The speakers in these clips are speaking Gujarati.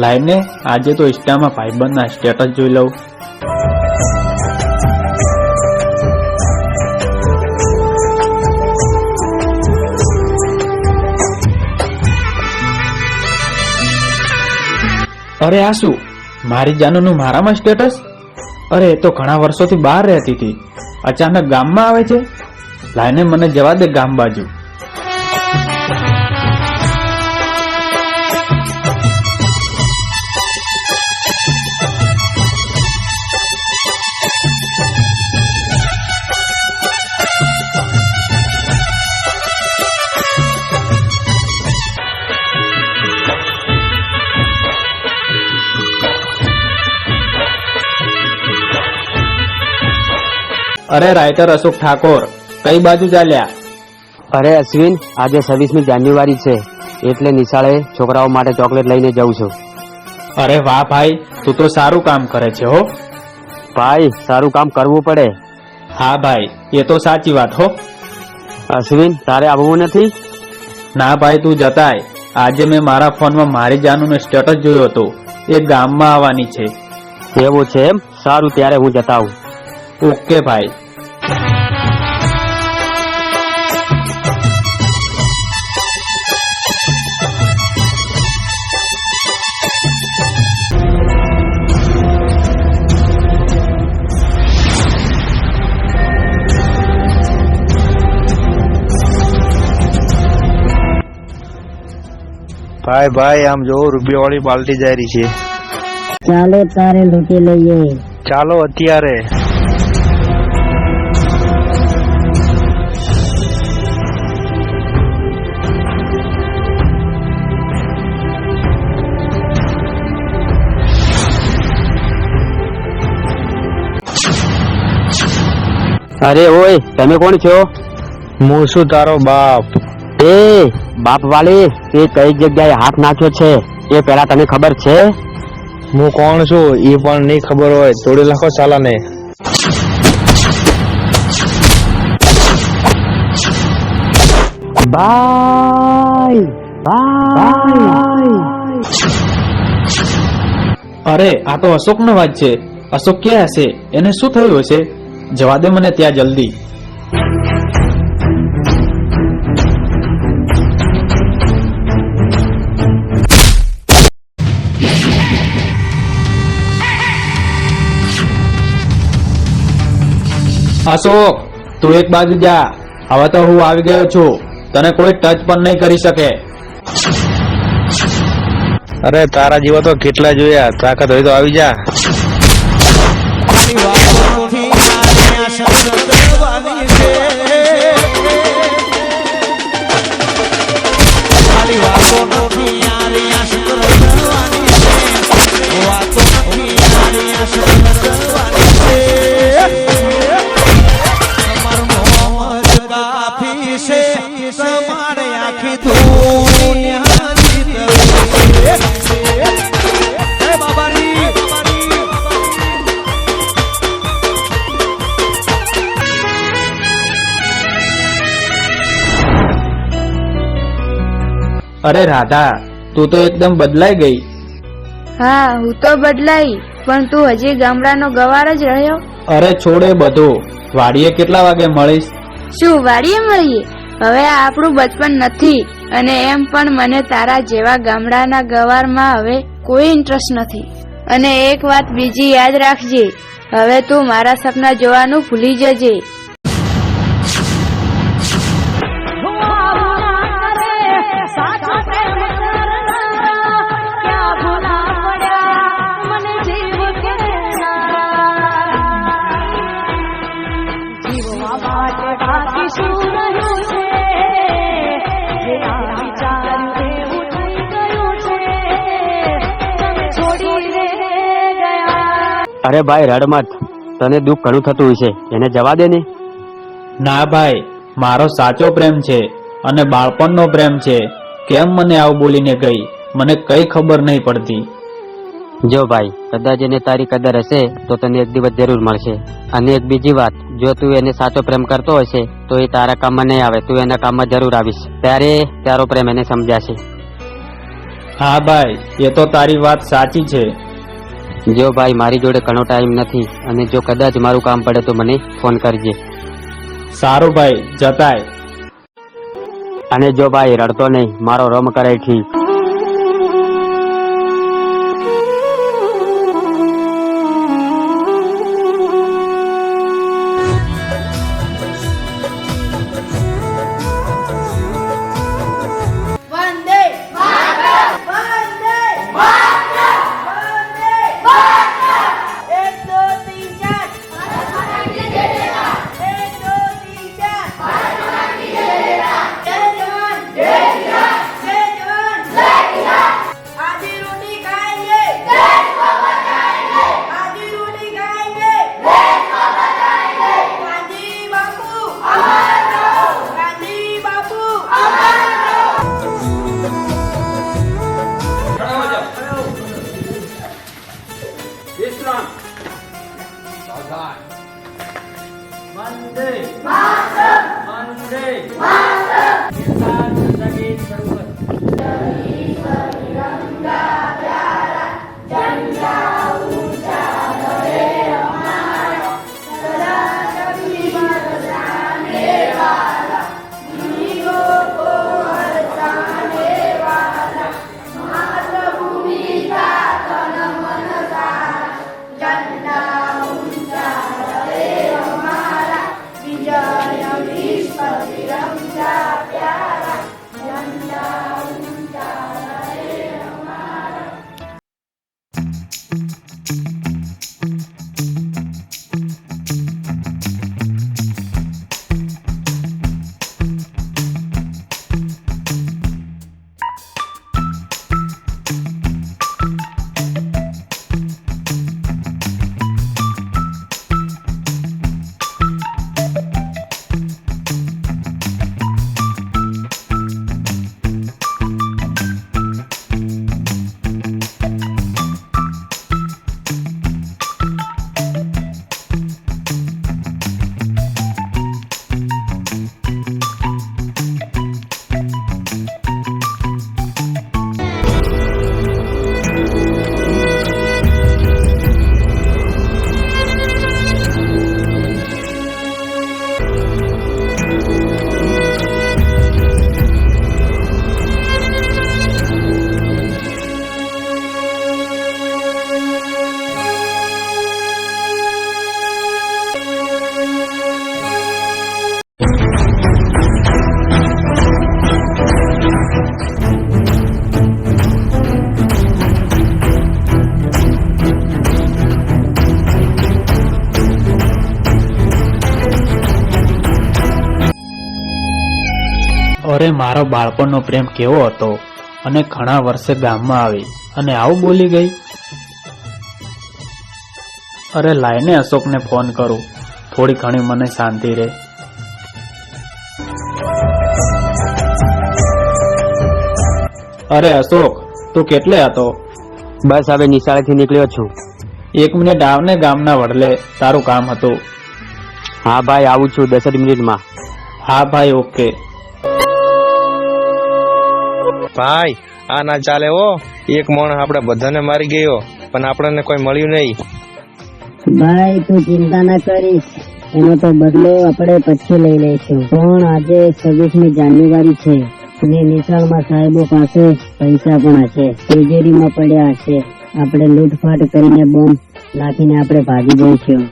લાઈને આજે તો ઇન્સ્ટામાં ભાઈબંધના સ્ટેટસ જોઈ લઉં. અરે આ શું, મારી જાનુનું મારામાં સ્ટેટસ? અરે એ તો ઘણા વર્ષોથી બહાર રહેતી હતી, અચાનક ગામમાં આવે છે. લાઈને મને જવા દે ગામ બાજુ. અરે રાઇટર અશોક ઠાકોર, કઈ બાજુ ચાલ્યા? અરે અશ્વિન, આજે 26મી જાન્યુઆરી છે એટલે નિશાળે છોકરાઓ માટે ચોકલેટ લઈને જઉં છું. અરે વાહ ભાઈ, તું તો સારું કામ કરે છે હો. ભાઈ, સારું કામ કરવું પડે. હા ભાઈ, એ તો સાચી વાત હો. અશ્વિન, તારે આવવું નથી? ના ભાઈ, તું જતાય. આજે મેં મારા ફોનમાં મારી જાનુનો સ્ટેટસ જોયો હતો, એ ગામમાં આવવાની છે. એવું છે એમ? સારું, ત્યારે હું જતા આવું. ઓકે ભાઈ. ભાઈ ભાઈ, આમ જો રૂપિયા વાળી બાલટી જાય રહી છે. ચાલો તારે લૂંટી લઈએ. ચાલો અત્યારે. અરે ઓય, તમે કોણ છો? હું શું તારો બાપ? એ બાપ વાળી, તે કઈ જગ્યાએ હાથ નાખ્યો છે એ પેલા તને ખબર છે? હું કોણ છું એ પણ નહીં ખબર હોય, તોડી નાખો સાલાને. Bye bye. અરે આ તો અશોકનો વાત છે. અશોક ક્યાં હશે? એને શું થયું હશે? જવા દે મને ત્યાં જલ્દી. અશોક, તું એક બાજુ જા. હવે તો હું આવી ગયો છું, તને કોઈ ટચ પણ નહીં કરી શકે. અરે તારા જેવા તો કેટલા જોયા, તાકાત હોય તો આવી જા. અરે રાધા, તું તો એકદમ બદલાઈ ગઈ. હા, હું તો બદલાઈ, પણ તું હજી ગામડાનો ગવાર જ રહ્યો. અરે છોડે બધું, વાડીએ કેટલા વાગે મળીશ? શું વાડીએ મળીએ? હવે આ આપણું બચપન નથી, અને એમ પણ મને તારા જેવા ગામડાના ગવારમાં હવે કોઈ ઇન્ટરેસ્ટ નથી. અને એક વાત બીજી યાદ રાખજે, હવે તું મારા સપના જોવાનું ભૂલી જજે. અરે ભાઈ, રડ મત. તને દુઃખ ઘણું થતું હશે, એને જવા દે ને. ના ભાઈ, મારો સાચો પ્રેમ છે અને બાળપણનો પ્રેમ છે. કેમ મને આવું બોલીને ગઈ, મને કઈ ખબર નહીં પડતી. જો ભાઈ, કદાચ એને તારી કદર હશે તો તને એક દિવસ જરૂર મળશે. અને એક બીજી વાત, જો તું એને સાચો પ્રેમ કરતો હશે તો એ તારા કામમાં નહીં આવે, તું એના કામમાં જરૂર આવીશ. ત્યારે તારો પ્રેમ એને સમજાશે. હા ભાઈ, એ તો તારી વાત સાચી છે. જો ભાઈ મારી જોડે ઘણો ટાઈમ નથી, અને જો કદાચ મારું કામ પડે તો મને ફોન કરજે. સારું ભાઈ, જતાય. અને જો ભાઈ રડતો નહીં, મારો રમ કરે ઠીક. અરે મારો બાળપણનો પ્રેમ કેવો હતો, અને ઘણા વર્ષે ગામમાં આવી અને આવું બોલી ગઈ. અરે લાઈને અશોકને ફોન કરું, થોડી ઘણી મને શાંતિ રહે. અરે અશોક, તું કેટલે હતો? બસ હવે નિશાળેથી નીકળ્યો છું. 1 મિનિટ આવને, ગામના વડલે તારું કામ હતું. હા ભાઈ, આવું છું 10 જ મિનિટમાં. હા ભાઈ, ઓકે. ભાઈ આ ના ચાલે હો. એક માણસ આપણે બધાને મારી ગયો, પણ આપણને કોઈ મળ્યું નહીં. ભાઈ તું ચિંતા ના કરીશ, એનો તો બદલો આપણે પછી લઈ લઈશું. પણ આજે 26મી જાન્યુઆરી છે અને નિશાળમાં સાહેબો પાસે પૈસા પણ હશે, તિજોરીમાં પડ્યા હશે. આપણે લૂંટફાટ કરીને બોમ્બ નાખીને આપણે ભાગી જઈશું.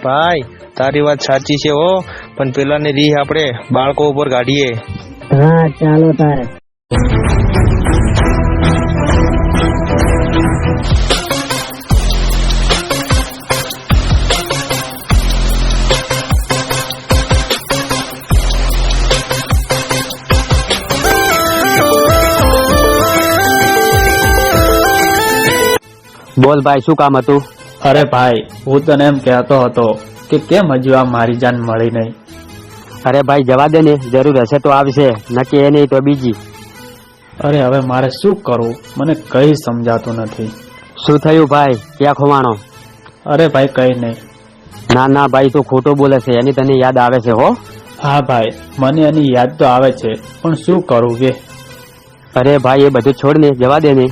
ભાઈ તારી વાત સાચી છે હો, પણ પેલાની રીહ આપણે બાળકો ઉપર કાઢીએ. હા ચાલો તારે. બોલ ભાઈ, શું કામ હતું? અરે ભાઈ, હું તને એમ કહેતો હતો કે કેમ હજુ આ મારી જાન મળી નહીં. અરે ભાઈ જવા દે ને, જરૂર હશે તો આવશે, નક્કી એ નહીં તો બીજી. અરે હવે મારે શું કરવું, મને કઈ સમજાતું નથી. શું થયું ભાઈ, ક્યાં ખોવાણો? અરે ભાઈ કઈ નહીં. ના ના ભાઈ, તું ખોટું બોલે છે, એની તને યાદ આવે છે હો? હા ભાઈ, મને એની યાદ તો આવે છે, પણ શું કરું કે? અરે ભાઈ એ બધું છોડ ને, જવા દે ને.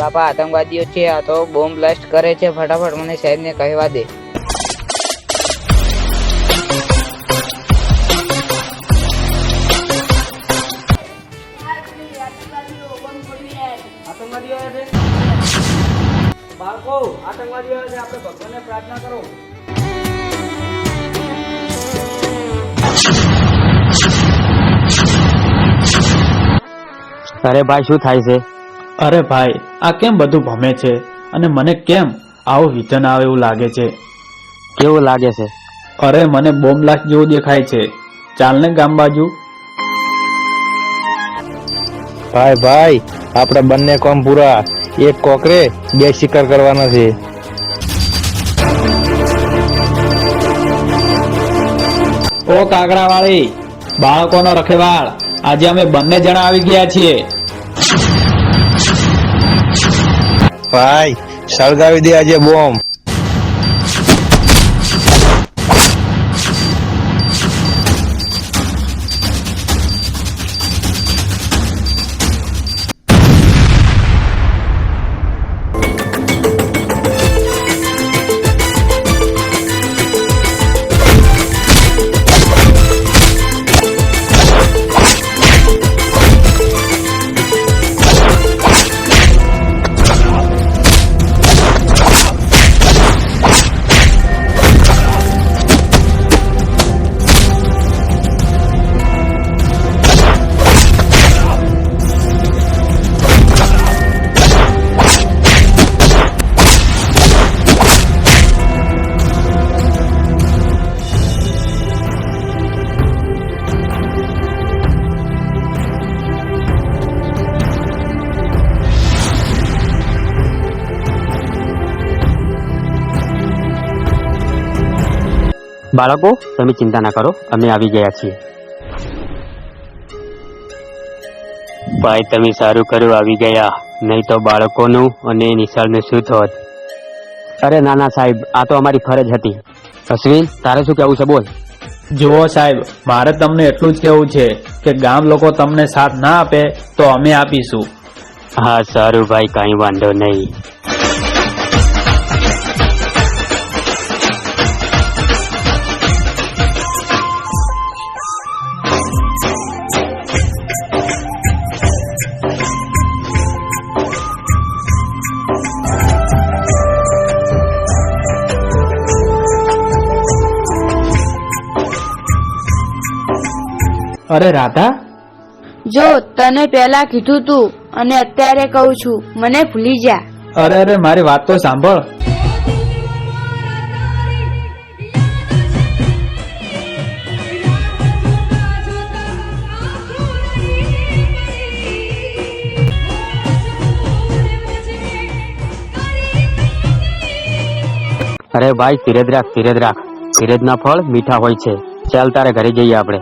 બાપા આતંકવાદીઓ છે, આ તો બોમ્બ બ્લાસ્ટ કરે છે. ફટાફટ મને સાહેબને કહેવા દે. અરે ભાઈ શું થાય છે? અરે ભાઈ, આ કેમ બધું ભમે છે અને મને કેમ આવું વિધન આવે એવું લાગે છે? કેવું લાગે છે? અરે મને બોમ્બ બ્લાસ્ટ જેવું દેખાય છે. ચાલ ને ગામ બાજુ. ભાઈ ભાઈ, આપણે બંને કોમ પૂરા. એક કોકરે 2 શિકાર કરવાના છે. ઓ કાગડા વાળી, બાળકોનો રખેવાળ, આજે અમે બંને જણા આવી ગયા છીએ. ભાઈ સળગાવી દે આજે બોમ્બ. બાળકો તમે ચિંતા ના કરો, અમે આવી ગયા છીએ. ભાઈ તમે સારું કર્યું આવી ગયા, નહીં તો બાળકોનું અને નિશાળનું શું થોત. અરે નાના સાહેબ, આ તો અમારી ફરજ હતી. અશ્વિન તારે શું કહેવું છે બોલ. જુઓ સાહેબ, મારે તમને એટલું જ કહેવું છે કે ગામ લોકો તમને સાથ ના આપે તો અમે આપીશું. હા સારું ભાઈ, કાંઈ વાંધો નહીં. અરે રાધા, જો તને પહેલા કીધું તું અને અત્યારે કહું છું, મને ભૂલી જા. અરે અરે મારી વાત તો સાંભળ. અરે ભાઈ ધીરજ રાખ, ધીરજ રાખ. ધીરજના ફળ મીઠા હોય છે. ચાલ તારે ઘરે જઈએ આપણે.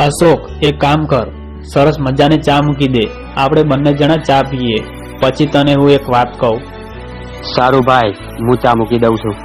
અશોક, એક કામ કર, સરસ મજાની ચા મૂકી દે. આપણે બંને જણા ચા પીએ, પછી તને હું એક વાત કહું. સારું ભાઈ, હું ચા મૂકી દઉં છું.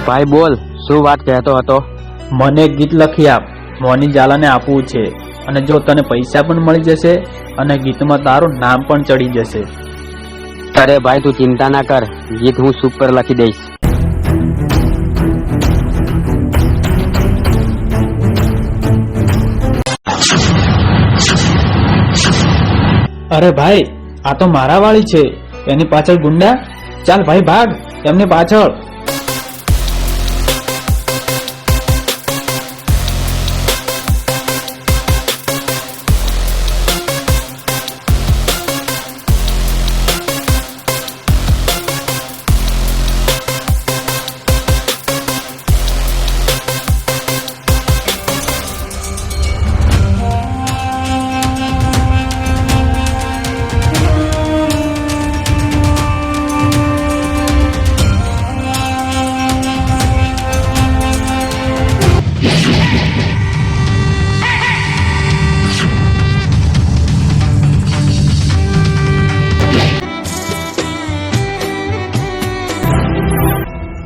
ભાઈ બોલ, શું વાત કહેતો હતો? મને એક ગીત લખી આપ, મોની ઝાલાને આપવું છે, અને જો તને પૈસા પણ મળી જશે અને ગીતમાં તારું નામ પણ ચડી જશે. અરે ભાઈ તું ચિંતા ના કર, ગીત હું સુપર લખી દઈશ. અરે ભાઈ, આ તો મારા વાળી છે, એની પાછળ ગુંડા. ચાલ ભાઈ ભાગ એમની પાછળ.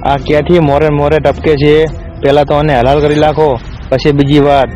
આ ક્યાંથી મોરે મોરે ટપકે છે? પેલા તો આને હલાલ કરી નાખો, પછી બીજી વાત.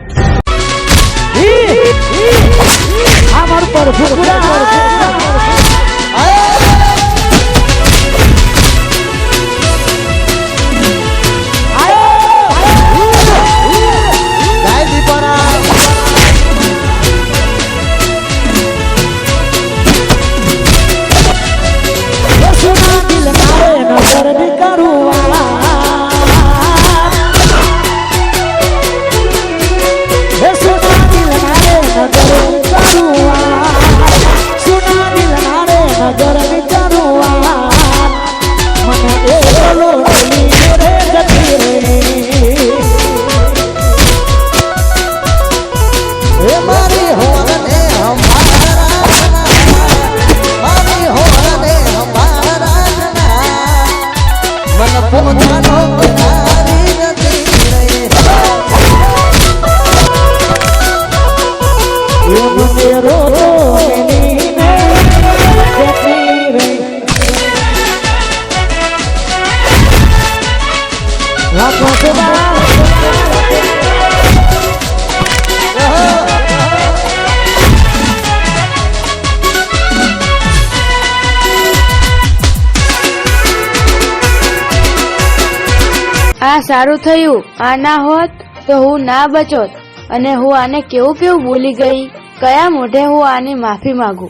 આ સારું થયું, આ ના હોત તો હું ના બચોત, અને હું આને કેવું કેવું ભૂલી ગઈ. કયા મોઢે હું આની માફી માંગુ?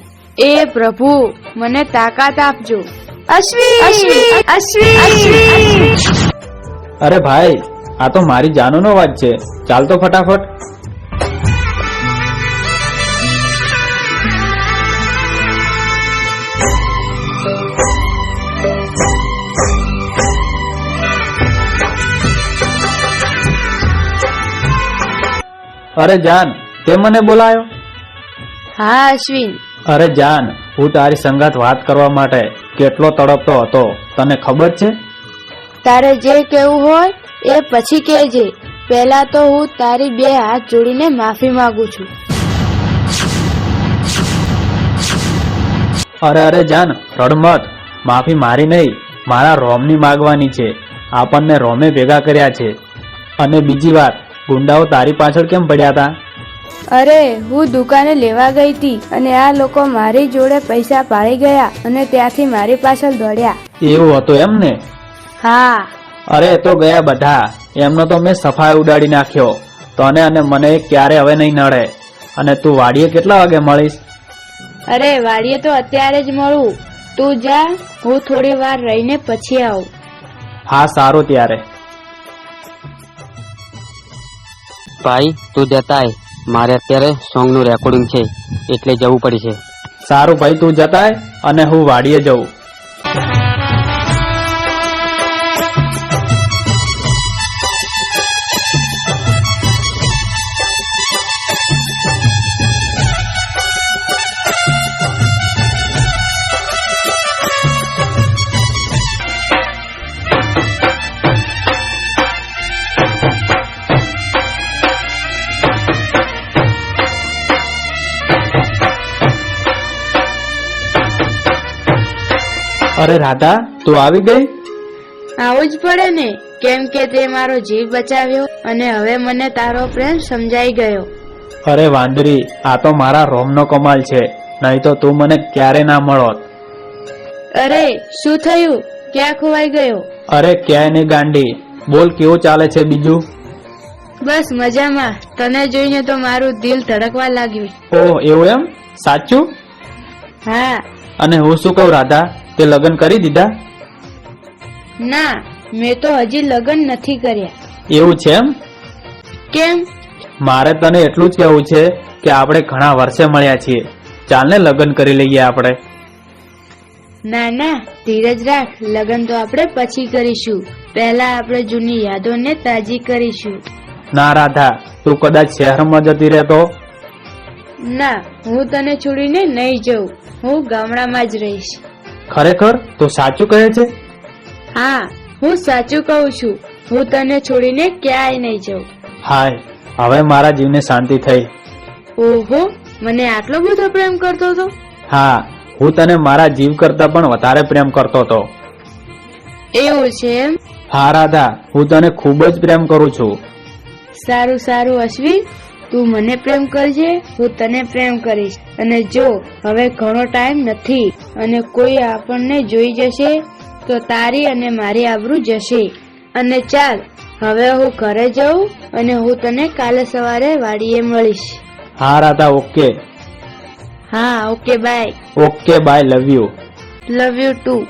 એ પ્રભુ, મને તાકાત આપજો. અરે ભાઈ, આ તો મારી જાનુનો અવાજ છે, ચાલ તો ફટાફટ. અરે જાન, તે મને બોલાયો? હા અશ્વિન. અરે જાન, હું તારી સંગાત વાત કરવા માટે કેટલો તડપતો હતો, તને ખબર છે? તારે જે કેવું હોય એ પછી કહેજે. પહેલા તો હું તારી બે હાથ જોડીને માફી માંગુ છું. અરે જાન, રડમત. માફી મારી નહીં, મારા રોમની માગવાની છે. આપણને રોમે ભેગા કર્યા છે. અને બીજી વાત, ગુંડાઓ તારી પાછળ કેમ પડ્યા હતા? અરે, હું દુકાને લેવા ગઈ હતી અને આ લોકો મારી જોડે પૈસા પાડી ગયા અને ત્યાંથી મારી પાછળ દોડ્યા. એવું હતું એમ ને? હા. અરે તો ગયા બધા, એમનો તો મેં સફાઈ ઉડાડી નાખ્યો. તને અને મને ક્યારે હવે નહીં નડે. અને તું વાડીએ કેટલા વાગે મળીશ? અરે વાડીએ તો અત્યારે જ મળું. તું જા, હું થોડી વાર રહીને પછી આવું. હા સારું ત્યારે. ભાઈ તું જતાય, મારે અત્યારે સોંગ નું રેકોર્ડિંગ છે એટલે જવું પડશે. સારું ભાઈ, તું જતાય અને હું વાડીએ જઉં. અરે રાધા, તું આવી ગઈ? આવું જ પડે ને, કેમ કે તે મારો જીવ બચાવ્યો અને હવે મને તારો પ્રેમ સમજાઈ ગયો. અરે વાંદરી, આ તો મારા રોમનો કમાલ છે, નહીં તો તું મને ક્યારે ના મળોત. અરે શું થયું? ક્યાં ખોવાઈ ગયો? અરે ક્યાંય નહીં ગાંડી, બોલ કેવું ચાલે છે બીજું? બસ મજામાં. તને જોઈને તો મારું દિલ ધડકવા લાગ્યું. ઓહ એવું એમ? સાચું? હા. અને હું શું કહું રાધા, તે લગ્ન કરી દીધા? ના, મેં તો હજી લગ્ન નથી કર્યા. એવું છે એમ? કેમ? મારે તને એટલું જ કહેવું છે કે આપણે ઘણા વર્ષે મળ્યા છીએ, ચાલ ને લગ્ન કરી લઈએ આપણે. ના ના, ધીરજ રાખ. લગ્ન તો આપણે પછી કરીશું. પહેલા આપણે જૂની યાદોને તાજી કરીશું. ના રાધા, તું કદાચ શહેરમાં જતી રહેતો. ના, હું તને છોડીને નહીં જઉં. હું ગામડામાં જ રહીશ. ખરેખર? તું સાચું કહે છે? હા, હું સાચું કહું છું. હું તને છોડીને ક્યાંય નહીં જાઉં. હાય, હવે મારા જીવને શાંતિ થઈ. ઓહો, મને આટલો બધો પ્રેમ કરતો હતો? હા, હું તને મારા જીવ કરતા પણ વધારે પ્રેમ કરતો હતો. એવું છે એમ? હા રાધા, હું તને ખૂબ જ પ્રેમ કરું છું. સારું સારું અશ્વિન, તું મને પ્રેમ કરજે, હું તને પ્રેમ કરીશ. અને જો હવે ઘણો ટાઈમ નથી અને કોઈ આપણને જોઈ જશે તો તારી અને મારી આબરૂ જશે. અને ચાલ હવે હું ઘરે જાઉં અને હું તને કાલે સવારે વાડીએ મળીશ. હા રાધા, ઓકે. હા, okay bye. Okay bye, love you. Love you two.